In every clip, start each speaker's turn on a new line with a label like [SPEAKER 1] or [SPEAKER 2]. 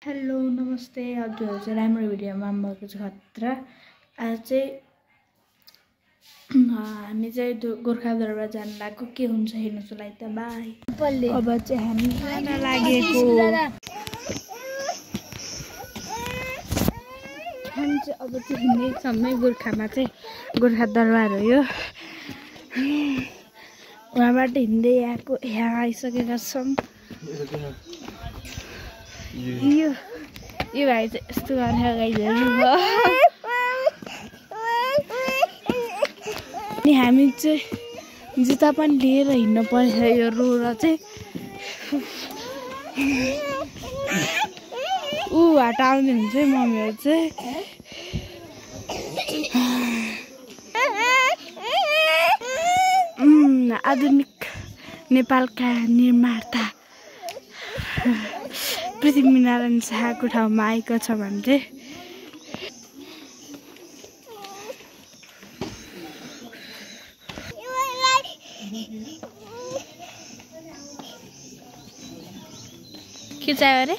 [SPEAKER 1] Hello नमस्ते हजुरहरु चाहिँ राम्रो भिडियोमा आउनुभएको छ खतरा। आज चाहिँ हामी चाहिँ गोर्खा दरबार जान लागेको के हुन्छ हेर्नुको लागि त बाइ। अब चाहिँ हामी जान लागेको हामी चाहिँ अब चाहिँ हिँड्दैछौँ गोर्खामा चाहिँ गोर्खा दरबार हो यो। वहाँबाट हिँड्दै यहाँ आइसकेका छौँ। यो भाइ चाहिँ यस्तो गरेर गाइजहरू अनि हामी चाहिँ जुत्ता पनि लिएर हिँड्नु पर्छ यो रोड चाहिँ। हटाउने हुन्छ मम्मीहरू चाहिँ। आधुनिक नेपालका निर्माता पृथ्वीनारायण शाहको ठाउँमा आएको छ भने चाहिँ के चाहियो अरे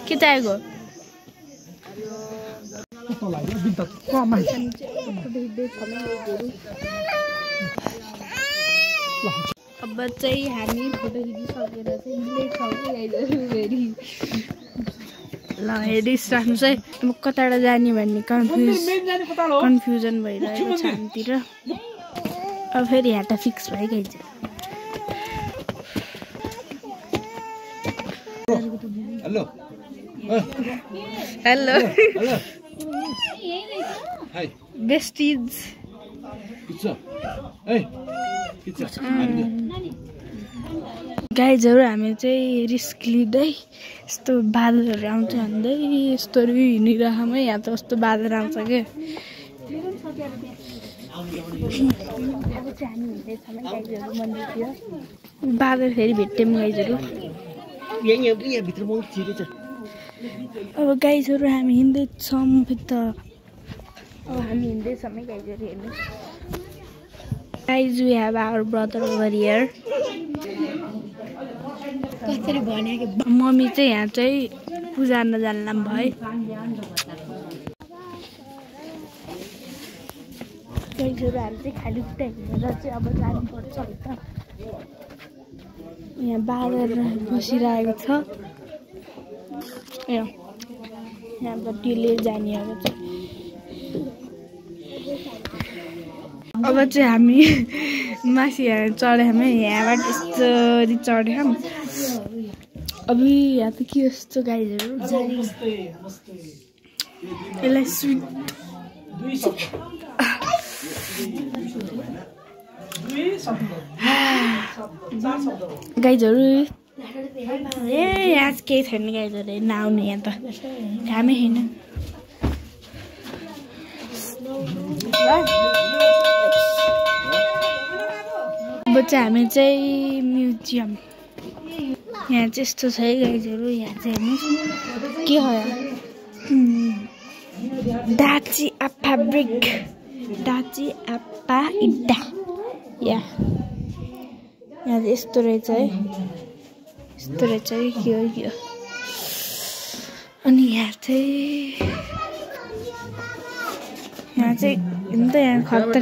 [SPEAKER 1] के चाहिएको अब चाहिँ हामी फोटो खिचिसकेर चाहिँ हिँड्दैछौँ फेरि। ल हेरिसराख्नु चाहिँ म कताबाट जाने भन्ने कन्फ्युजन भइरहेको छ हामीतिर। अब फेरि यहाँ त फिक्स भइगइन्छ।
[SPEAKER 2] हेलो
[SPEAKER 1] हेलो
[SPEAKER 2] हाय
[SPEAKER 1] बेस्टिज गाइजहरू हामी चाहिँ रिस्क लिँदै यस्तो बादलहरू आउँछ भन्दै यस्तोहरू हिँडिरहेको यहाँ त कस्तो बादल आउँछ क्या। बादल फेरि भेट्यौँ गाइजहरू। अब गाइजहरू हामी हिँड्दैछौँ फेरि त। अब हामी हिँड्दैछौँ गाइजहरू हेर्नु। Guys, we have our brother over here. Mummy चाहिँ यहाँ चाहिँ पूजा गर्न जान्ला भयो। गाइजहरू हामी चाहिँ खाली खुट्टा हिँडेर चाहिँ अब जानुपर्छ है त। यहाँ बादल बसिरहेको छ। यहाँबाट लिएर जाने अब चाहिँ। अब चाहिँ हामी माथि चढ्यौँ यहाँबाट यस्तरी चढ्यौँ। अब यहाँ त के यस्तो गाइजहरू यसलाई स्विट गाइजहरू यहाँ केही छैन गाइजहरू नआउने यहाँ त हामी होइन। अब चाहिँ हामी चाहिँ म्युजियम यहाँ चाहिँ यस्तो छ है गाइजहरू। यहाँ चाहिँ हेर्नुहोस् के हो डाची आप्पा ब्रिक डाची आप्पा इड्डा यहाँ चाहिँ यस्तो रहेछ है। यस्तो रहेछ है के हो यो। अनि यहाँ चाहिँ हेर्नु त यहाँ खतर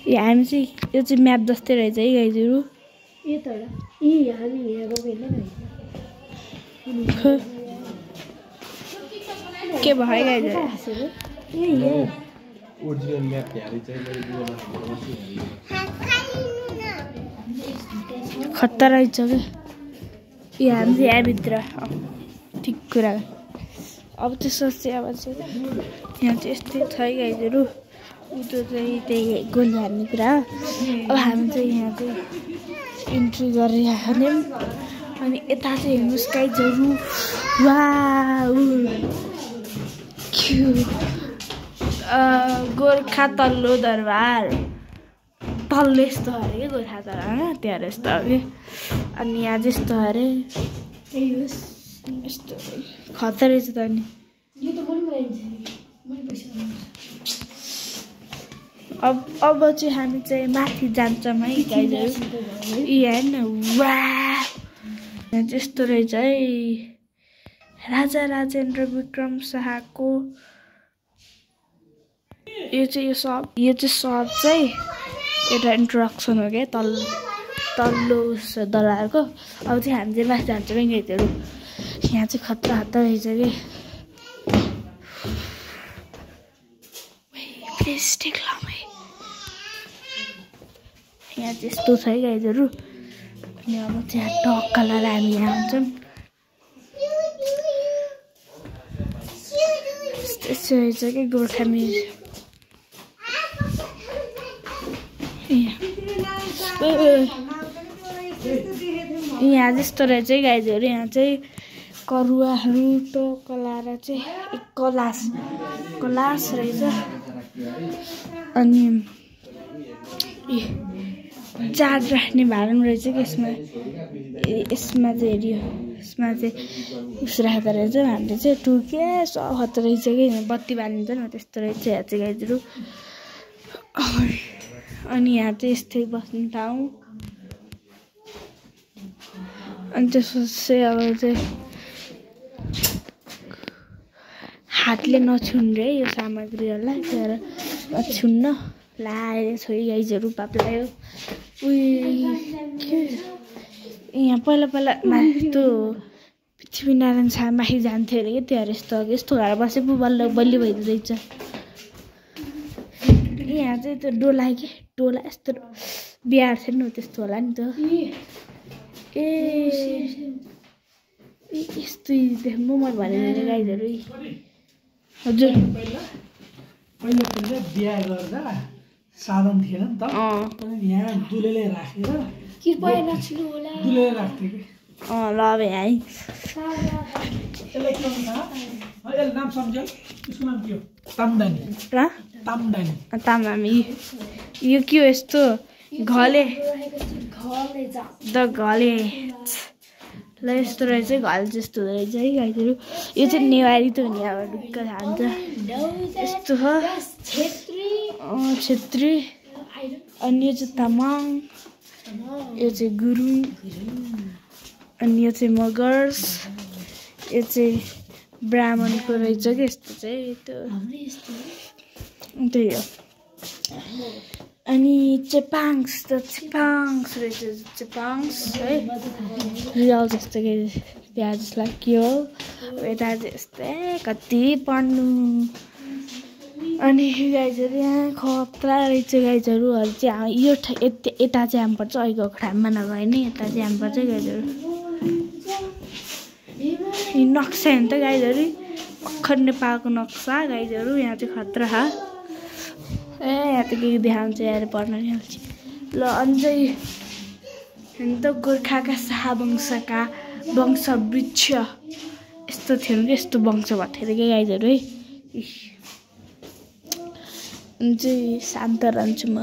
[SPEAKER 1] हामी चाहिँ यो चाहिँ म्याप जस्तै रहेछ है गाइजहरू। के भयो गाइजहरू खतरा रहेछ क्या यो। हामी चाहिँ यहाँभित्र ठिक कुरा। अब त्यसो चाहिँ अब चाहिँ यहाँ चाहिँ यस्तै छ है गाइजहरू। उतो चाहिँ त्यही गोली हान्ने कुरा। अब हामी चाहिँ यहाँ चाहिँ इन्ट्री गरिराख्यौँ। अनि यता चाहिँ हेर्नुहोस् गाइजहरू गोर्खा तल्लो दरबार तल्लो यस्तो अरे क्या गोर्खा दरबार त्यहाँ यस्तो अरे। अनि यहाँ चाहिँ यस्तो अरे यस्तो खतरा रहेछ त। अनि अब चाहिँ हामी चाहिँ माथि जान्छौँ है गाइजहरू। हेर्नु यस्तो रहेछ है राजा राजेन्द्र विक्रम शाहको यो चाहिँ सब चाहिँ एउटा इन्ट्रोडक्सन हो क्या तल्लो दरबारको। अब चाहिँ हामी चाहिँ माथि जान्छौँ है गाइजहरू। यहाँ चाहिँ खतरा रहेछ कि यहाँ चाहिँ यस्तो छ है गाइजहरू। अनि अब चाहिँ टक्का लगाएर हामी यहाँ हुन्छौँ। यस्तो रहेछ कि गोर्खा म्युजियम। यहाँ जस्तो रहेछ है गाइजहरू। यहाँ चाहिँ करुवाहरू टोका लाएर चाहिँ कलास रहेछ। अनि जाड राख्ने भाँडा पनि रहेछ कि यसमा चाहिँ हेऱ्यो यसमा चाहिँ उस राख्दो रहेछ। हामीले चाहिँ टुके सहत रहेछ कि बत्ती बालिन्छ नि त्यस्तो रहेछ यहाँ चाहिँ गाइजहरू। अनि यहाँ चाहिँ यस्तै बस्ने ठाउँ। अनि त्यसपछि अब चाहिँ हातले नछुन्ने यो सामग्रीहरूलाई त्यहाँ नछुन्न लाएर छोइ गाइजहरू पाप लाग्यो। यहाँ पहिला त्यो पृथ्वीनारायण शाह माथि जान्थ्यो अरे क्या त्यहाँ यस्तो घर बसे पो बल्ल बलियो भइदो रहेछ। यहाँ चाहिँ त्यो डोला यस्तो बिहार थियो नि त्यस्तो होला नि त। यस्तो देख्नु म भनेर गाइजहरू। हजुर
[SPEAKER 2] पहिला बिहा गर्दा साधन थिएन नि त। यहाँ दुलेले राखेर दुलेले राख्थ्यो कि।
[SPEAKER 1] ल अब यहाँ
[SPEAKER 2] यसले नाम सम्झ्यो उसको नाम के हो?
[SPEAKER 1] तामदानी। यो के हो यस्तो घले ल यस्तो रहेछ घले जस्तो रहेछ है गाइजहरू। यो चाहिँ नेवारी त हुने अब ढुक्क खान्छ यस्तो छ छेत्री। अनि यो चाहिँ तामाङ, यो चाहिँ गुरुङ, अनि यो चाहिँ मगर्स, यो चाहिँ ब्राह्मणको रहेछ कि यस्तो चाहिँ त्यही हो। अनि चेपाङ्स रहेछ चेपाङ्स है रियल जस्तो कि त्यहाँ जसलाई के हो यता यस्तै कति पढ्नु। अनि गाइजहरू यहाँ खतरा रहेछ गाइजहरू। चाहिँ यो यता चाहिँ हाम्नुपर्छ अहिलेको ठाउँमा नगए नि यता चाहिँ हाम्नुपर्छ गाइजहरू। नक्सा हेर्नु त गाइजहरू अखर नेपालको नक्सा गाइजहरू। यहाँ चाहिँ खतरा यहाँ त के देखाउँछ यहाँ पढ्न नि हाल्छ। ल अझै हेर्नु त गोर्खाका शाहवंशका वंशवृक्ष यस्तो थियो कि यस्तो वंश भएको थियो अरे क्या गाइजहरू है। अनि चाहिँ शान्त रहन्छु म।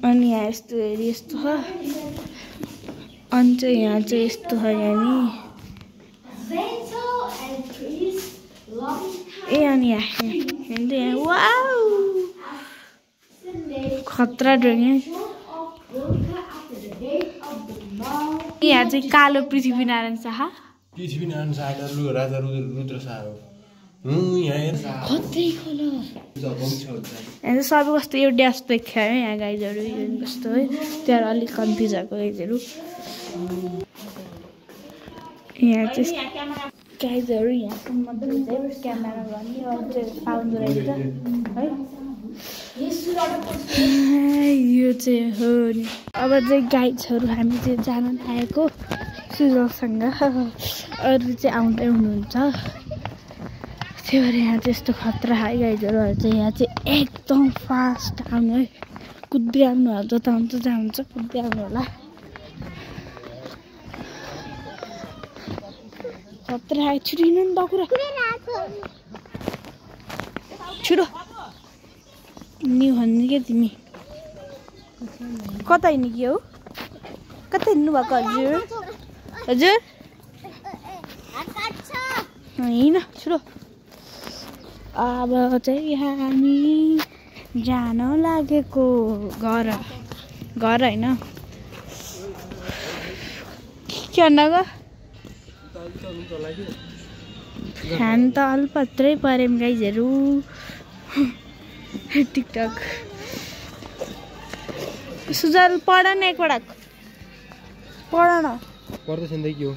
[SPEAKER 1] अनि यहाँ यस्तो हेरी यस्तो छ। अनि चाहिँ यहाँ चाहिँ यस्तो छ यहाँ नि अनि यहाँ वाउ खतरा ड्रइङ। यहाँ चाहिँ कालो पृथ्वीनारायण शाह
[SPEAKER 3] राजा रुद्र शाह हो।
[SPEAKER 1] यहाँ सबै कस्तो एउटै जस्तो देखियो है यहाँ गाइजहरू कस्तो है त्यहाँ अलिक कन्फ्युज भएको गाइजहरू। यहाँ चाहिँ गाइजहरू यहाँसम्म मात्रै क्यामेरा भन्ने पाउँदो रहेछ है। यो चाहिँ हो नि। अब चाहिँ गाइड्सहरू हामी चाहिँ जान आएको सुजलसँग अरू चाहिँ आउँदै हुनुहुन्छ। त्यही भएर यहाँ चाहिँ यस्तो खतरा है गाइजहरू चाहिँ यहाँ चाहिँ एकदम फास्ट आउनु है कुद्दै आउनु होला जता हुन्छ जहाँ हुन्छ कुद्दै आउनु होला। खतरा छिटो हिँड्नु नि बाकुरा छिटो नि भन्नु क्या तिमी कता हिँड्नु के हो कता हिँड्नु भएको हजुर हजुर हिँड छिटो। अब चाहिँ हामी जान लागेको घर होइन के भन्नको फ्यान त अल्पत्रै परेम गाइजहरू टिकटक सुजल पढ न एकपटक पढ न
[SPEAKER 3] पढ्दैछ नि के हो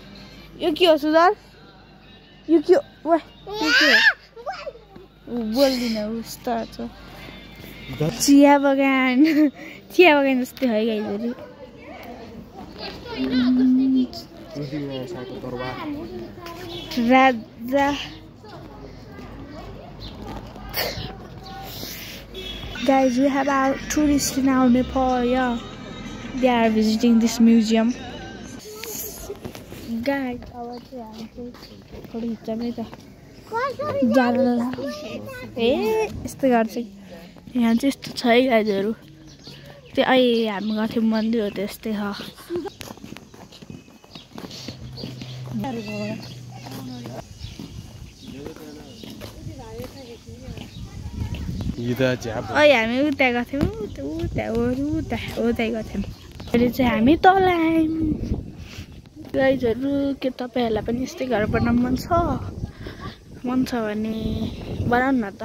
[SPEAKER 1] यो के हो सुजल यो के हो वा यो के हो बोल्दिन उस्तो छ चिया बगान जस्तै है गाइजहरू राजा Guys, we have our tourists now in Nepal, yeah. They are visiting this museum. Guys, our यस्तो गर्छ यहाँ चाहिँ यस्तो छ है गाइजहरू त्यो अहिले हामी गएको थियौँ मन्दिर हो त्यस्तै छ हामी उता गएको थियौँ उता गएको थियौँ अहिले चाहिँ हामी तल आयौँ गाइजहरू के तपाईँहरूलाई पनि यस्तै घर बनाउनु मन छ भने बनाउनु न त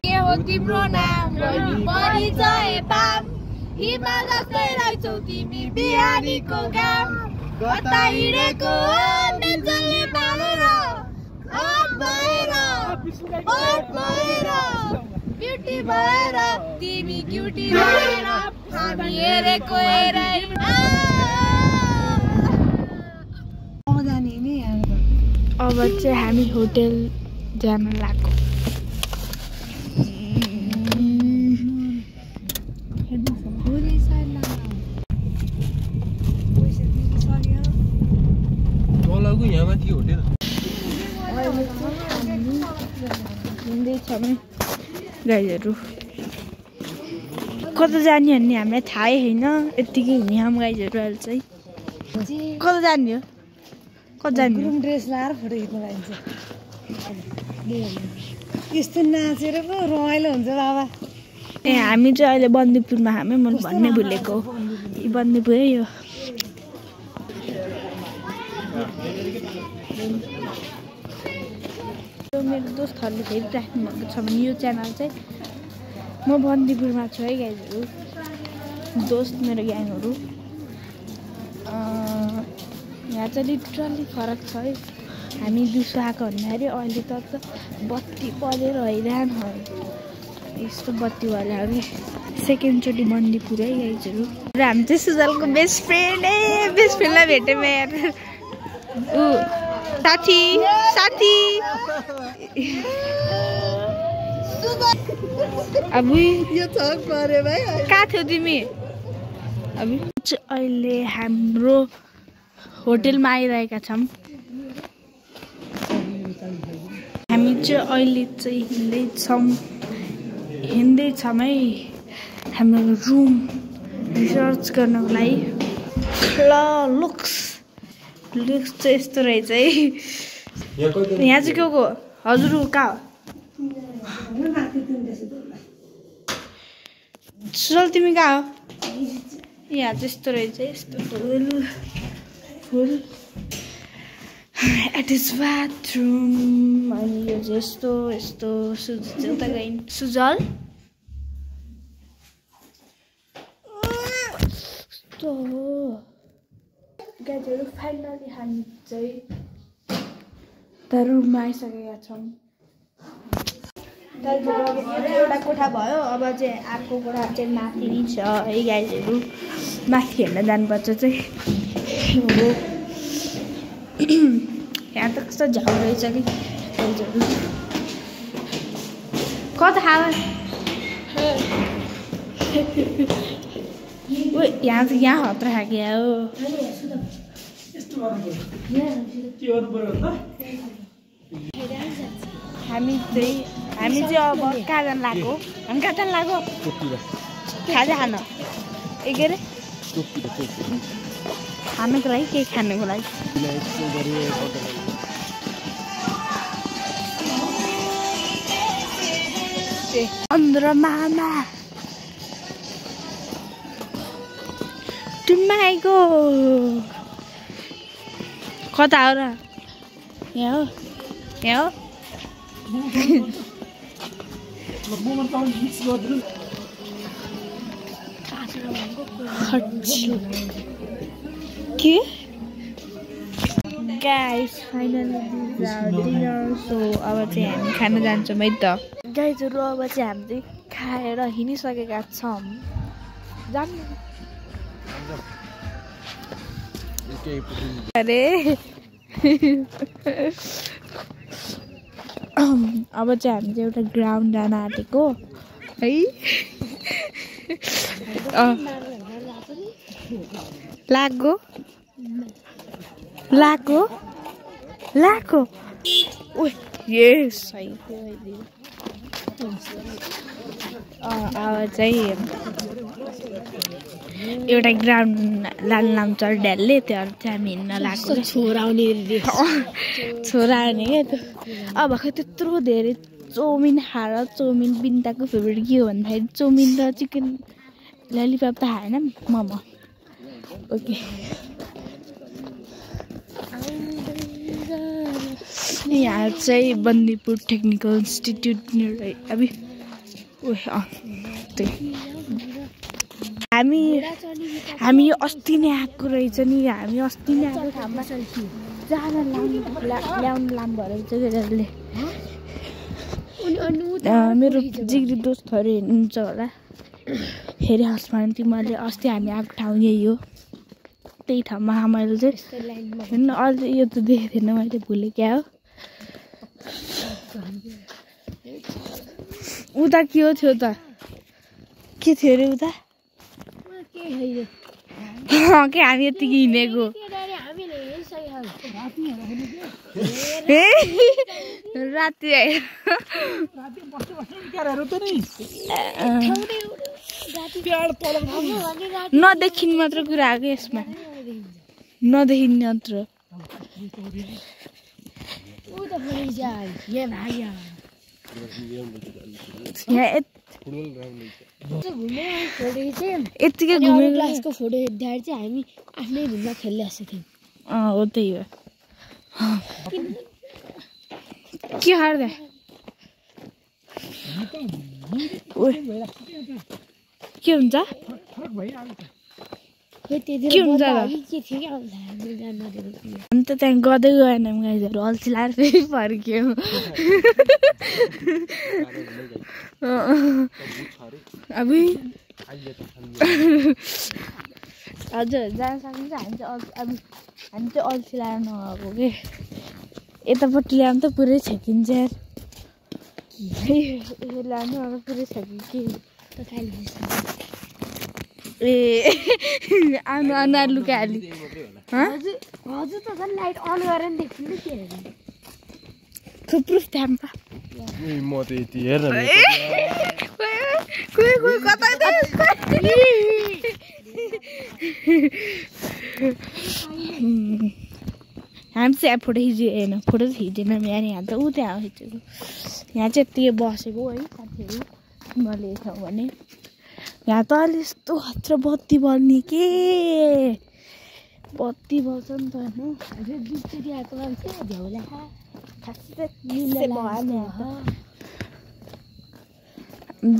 [SPEAKER 4] के हो तिम्रो नाम परिचय पाम हिमाल जस्तै रहेछौ तिमी बिहानीको घाम कता हिँडेको मेजलले पालेर हट भएर ब्युटी भएर तिमी क्युटी भएर हामी हेरेको हेरै
[SPEAKER 1] अब चाहिँ हामी होटेल जान लाग्यो गाइजहरू कता जाने भन्ने हामीलाई थाहै छैन यत्तिकै हिँड्यौँ गाइजहरू अहिले चाहिँ कता जाने हो कता जाने
[SPEAKER 2] ड्रेस लगाएर फोटो खिच्न पाइन्छ यस्तो नाचेर पो रमाइलो हुन्छ बाबा
[SPEAKER 1] ए हामी चाहिँ अहिले बन्दीपुरमा हामी मैले भन्नै भुलेको बन्दीपुरै हो मेरो दोस्तहरूले फेरि राख्नु भएको छ भने यो च्यानल चाहिँ म बन्दीपुरमा छु है गाइजहरू दोस्त मेरो ग्याङहरू यहाँ चाहिँ लिटरली फरक छ है हामी दिउँसो आएको भन्दाखेरि अहिले त बत्ती परेर हैरान यस्तो बत्ती भएर कि सेकेन्डचोटि बन्दीपुर है गाइजहरू र हामी चाहिँ सुजलको बेस्ट फ्रेन्डलाई भेट्यौँ यार ऊ साथी अब
[SPEAKER 2] यो थक परे भाइ
[SPEAKER 1] कहाँ थियौ तिमी अब अहिले हाम्रो होटेलमा आइरहेका छौँ हामी चाहिँ अहिले चाहिँ हिँड्दैछौँ है हाम्रो रुम रिसर्च गर्नको लागि ल लुक्स चाहिँ यस्तो रहेछ है यहाँ चाहिँ के को हजुर कहाँ सुजल तिमी कहाँ हो यहाँ चाहिँ यस्तो रहेछ यस्तो फुल एट इज बाथरुम अनि यो चाहिँ यस्तो सुजल उता गइन् सुजल गाइजहरू फाइनली हामी चाहिँ त रुममा आइसकेका छौँ एउटा कोठा भयो अब चाहिँ अर्को कोठा चाहिँ माथि नै छ है गाइजहरू माथि हेर्न जानुपर्छ चाहिँ हो यहाँ त कस्तो झाउ रहेछ कि गाइजहरू कता हावा यहाँ चाहिँ यहाँ हत्र खाके हो हामी चाहिँ हामी चाहिँ अब कहाँ जान लाग्यो हामी कहाँ जान लाग्यो खाजा खान ए के अरे खानुको लागि केही खानुको लागि अन्ध्र मामा टुम्माइको कता हो र यहाँ हो के गाइस फाइनली डिनर सो अब चाहिँ हामी खान जान्छौँ है त गाइजहरू अब चाहिँ हामी चाहिँ खाएर हिँडिसकेका छौँ जानु अरे अब चाहिँ हामी चाहिँ एउटा ग्राउन्ड जान आँटेको है लाग्यो ओ यस अब चाहिँ एउटा ग्राउन्ड लान्छ ढ्यालले त्योहरू चाहिँ हामी हिँड्न लाग्यो छोरा आउने क्या त्यो अब भर्खर त्यत्रो धेरै चाउमिन खाएर चाउमिन बिन्ताको फेभरेट के हो भन्दाखेरि चाउमिन र चिकन ललिपप त खाएन मोमो ओके यहाँ चाहिँ बन्दीपुर टेक्निकल इन्स्टिट्युट अभी हामी अस्ति नै आएको रहेछ नि हामी अस्ति नै आएको ठाउँमा जान ल्याउनु लानुभयो रहेछ केटाहरूले मेरो जिग्री दोस्तहरू हेर्नुहुन्छ होला हेरे हस् भने तिमीहरूले अस्ति हामी आएको ठाउँ यही हो त्यही ठाउँमा मैले चाहिँ हेर्नु अहिले यो त देखेको थिएन मैले भुलेँ क्या हो उता के हो थियो त के थियो अरे उता के हामी यतिकै हिँडेको राति नदेखिने मात्र कुरा आएको यसमा नदेखिने मात्र यतिकै घुमेको क्लासको फोटो हेर्दाखेरि चाहिँ हामी आफ्नै रुममा खेलिरहेको थियौँ हो त्यही हो के हार्दा के हुन्छ हामी त त्यहाँ गर्दै गएनौँ गाइजहरू अल्छी लाएर फेरि फर्क्यौँ अब हजुर जान सकिन्छ हामी चाहिँ अल्छी लाएर नगएको के यतापट्टि ल्याउनु त पुरै छेकिन्छ ल्याउनु अब पुरै छेकि के ए आउनु अनुहार लुकाहाली हजुर त झन् लाइट अन गरेर देखिनु के थुप्रो टाइम पा
[SPEAKER 3] म त यति हेर न
[SPEAKER 1] कता हामी चाहिँ फोटो खिचेन फोटो त खिचेन यहाँ त ऊ त्यहाँ खिचेको यहाँ चाहिँ यति बसेको है साथीहरू मैले ठाउँ भने यहाँ त अलि यस्तो खतरा बत्ती बल्ने के बत्ती बल्छ नि त होइन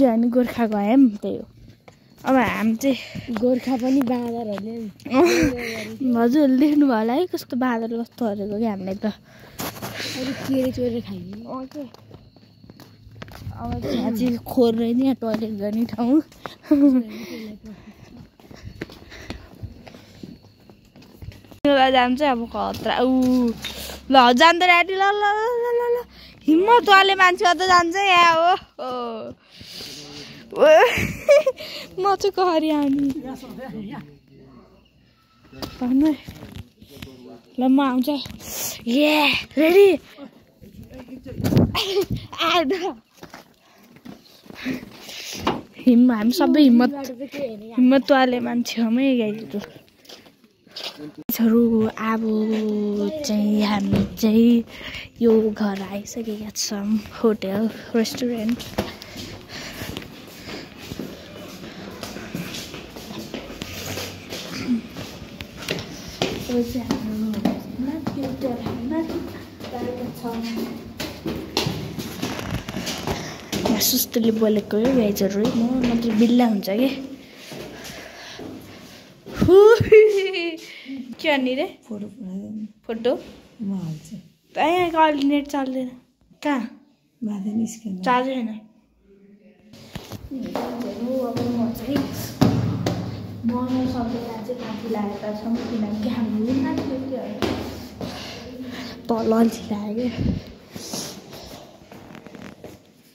[SPEAKER 1] हामी गोर्खा गयौँ त्यही हो अब हामी चाहिँ गोर्खा पनि बाँदरहरूले हजुर देख्नु भयो होला है कस्तो बाँदर कस्तो हरेको क्या हामीलाई त केरे चोरेर खाइदिनु अब यहाँ चाहिँ खोर रहेन यहाँ टोइलेट गर्ने ठाउँ जान्छ अब खतरा ऊ ल जान्छ रेडी ल ल ल ल ल हिम्मत वाले मान्छे त जान्छ यहाँ हो म चाहिँ कहरी आउने ल म आउँछ ए रेडी हामी सबै हिम्मतवाले मान्छे हमै गाइजहरू। अब चाहिँ हामी चाहिँ यो घर आइसकेका छौँ, होटल रेस्टुरेन्ट। सुस्तुले बोलेको हो गाइजहरू, म नत्र बिल्ला हुन्छ कि के अनि रे फोटो यहाँको अहिले नेट चल्दैन, कहाँ चार्जर छैन। अब म चाहिँ बनाउनु सक्दैन चाहिँ माथि लागेका छौँ, किनकि हाम्रो माथि तल लाग्यो।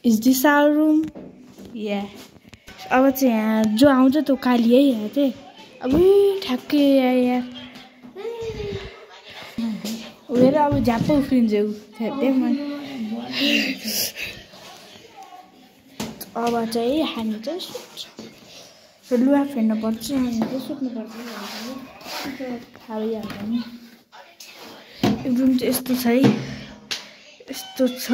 [SPEAKER 1] Is this our room? या अब चाहिँ यहाँ जो आउँछ त्यो काली है यहाँ चाहिँ। अब ठ्याक्कै यार उयो अब झ्याप्प उफ्रिन्छ ऊ ठ्याक्कै मन। अब चाहिँ हामी चाहिँ सुत्छ, लुगा फेर्नु पर्छ, हामी चाहिँ सुत्नुपर्छ। खाइहाल्छ नि। रुम चाहिँ यस्तो छ है, यस्तो छ।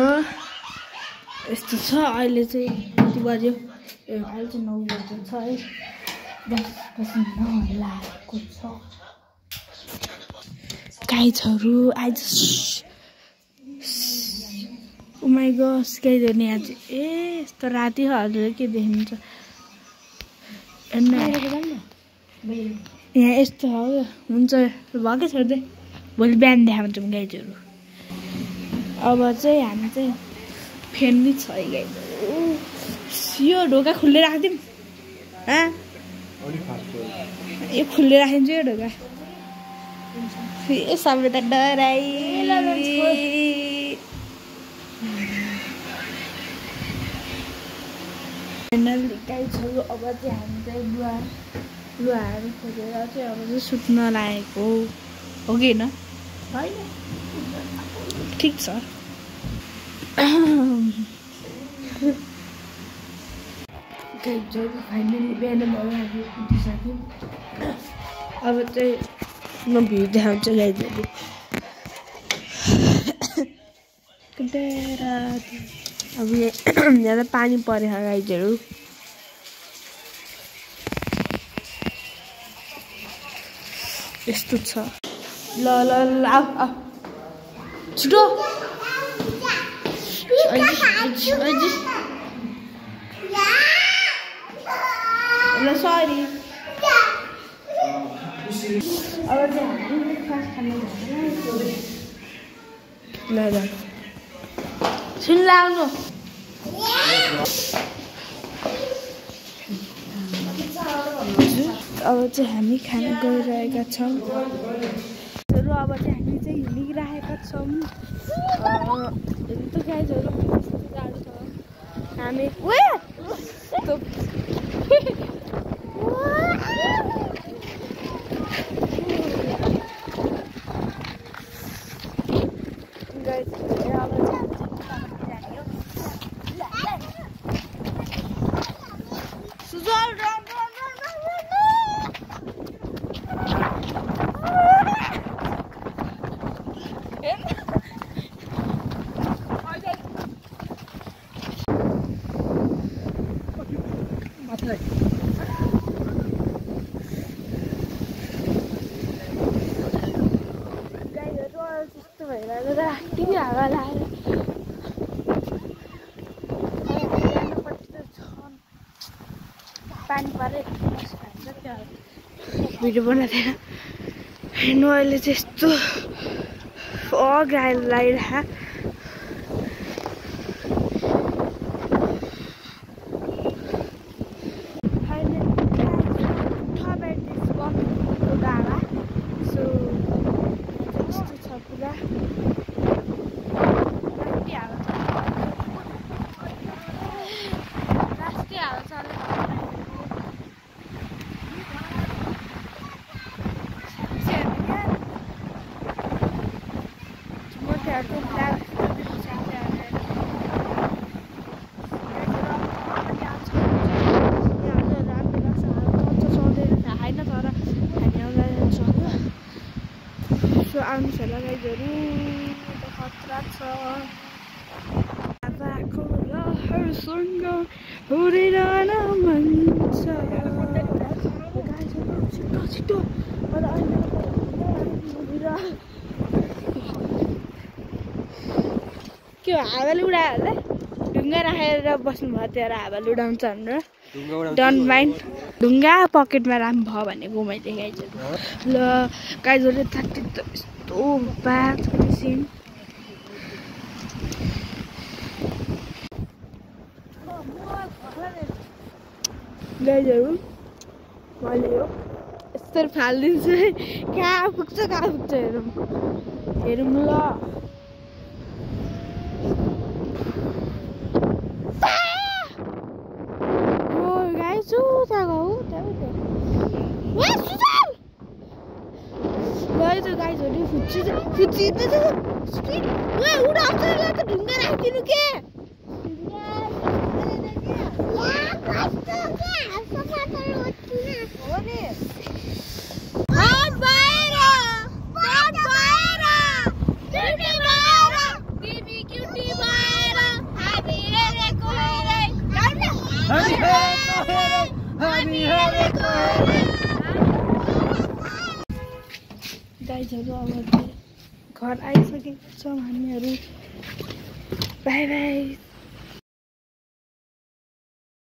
[SPEAKER 1] अहिले चाहिँ कति बज्यो? अहिले चाहिँ 9 बज्यो छ है। 10 लागेको छ। गाइजहरू आज ओ माई गस गाइजहरू नि आज यस्तो राति हजुर के देखिन्छ यहाँ यस्तो हो हुन्छ भएकै छोड्दै भोलि बिहान देखाउँछौँ गाइजहरू। अब चाहिँ हामी चाहिँ फेर्नु छ है गाइजहरू। यो ढोका खुल्ले राखिदिउँ यो खुल्ले राखिदिन्छु यो ढोका। सबै त डराइ गाइजहरू। अब चाहिँ हामी चाहिँ लुगाहरू खोजेर चाहिँ अब चाहिँ सुत्न लागेको हो कि होइन? ठिक छ। फाइनली बिहान भयो, हामी उठिसक्यौँ। अब चाहिँ म भ्यू देखाउँछु गाइजहरू। अब यहाँ त पानी परेको गाइजहरू। यस्तो छ। ल छिटो ल सरी। अब चाहिँ ब्रेकफास्ट खानु ल सुन लाग्नु। अब चाहिँ हामी खाना गइरहेका छौँ। अब चाहिँ हामी चाहिँ हिँडिरहेका छौँ। त गाइजहरू हामी पानी परे भिडियो बनाउँदैन हेर्नु। अहिले चाहिँ यस्तो गाई लगाइरह। Gracias. होला गाइजहरू खतरा छ बाबाको लहरसँग उडिरहन मन छ गाइजहरू छिटो छिटो के हावाले उडायो होला ढुङ्गा राखेर बस्नु भयो त्यहाँ हावाले उडाउँछ भनेर डोन्ट माइन्ड ढुङ्गा पकेटमा राख्नु भयो भनेको मैले गाइजहरू ल गाइजहरू थाक्टी त यस्तो बात सिन गाइजहरू मैले यो यस्तरी फालिदिन्छु है कहाँ पुग्छ हेरौँ हेरौँ ल गाइजहरू उडाउँछ त ढुङ्गा राखिदिनु के गाइजहरू अब घर आइसकेको छौँ हामीहरू बाई बाई